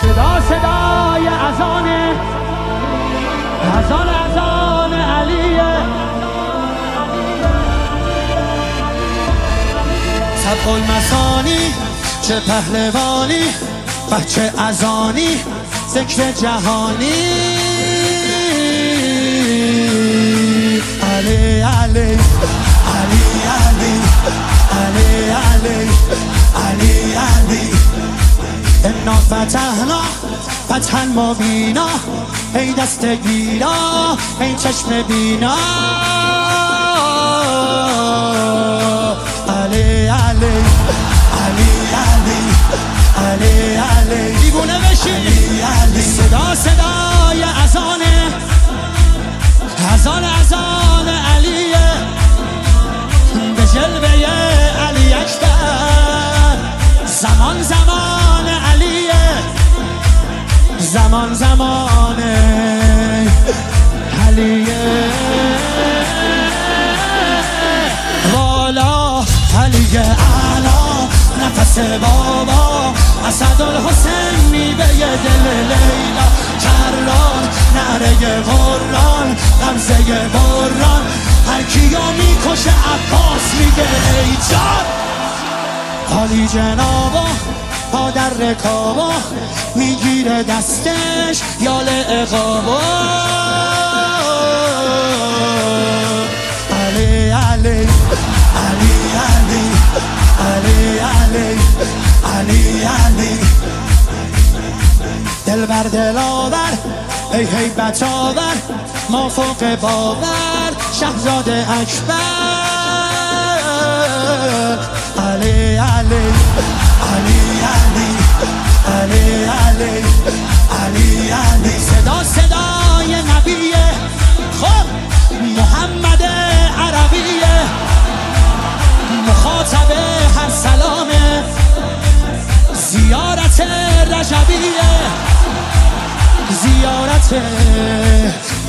صدا صدای اذان علیه، طبق المثانی چه پهلوانی، بچه اذانی ذکر جهانی. علی علی علی علی علی علی علی علی انا فتحنا فتحا مبینا، ای دست گیرا ای چشم بینا. علی علی علی علی علی علی دیوونه بشی. علی علی صدا صدای اذان علیه، به جلوه علی اکبر. زمان زمان علیه، زمان زمان علیه. والا علی اعلا نفس بابا، اسدالحسین میوه دل لیلا. کران نعره قرآن غمزه بران، هر کیو میکشه عباس میگه ای جان. عالی جنابا پا در رکابا، میگیره دستش یال عقابا. علی علی علی علی علی علی علی علی دل بر دل آور ای هیبت آور، ما فوق باور شهزاده اکبر. علی علی علی علی علی علی علی علی صدا صدای نبیه، خب محمد عربیه، مخاطب هر سلامه، زیارت رجبیه، زیارت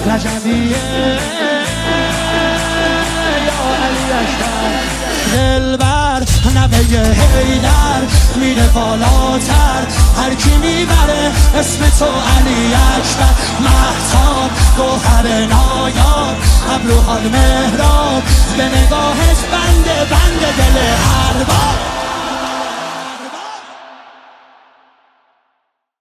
رجبیه. یا علی اکبر دلبر نوه حیدر میره بالاتر، هر کی میبره اسم تو علی اکبر. مهتاب گوهر نایاب، ابروها مهراب، به نگاهش بند دل ارباب.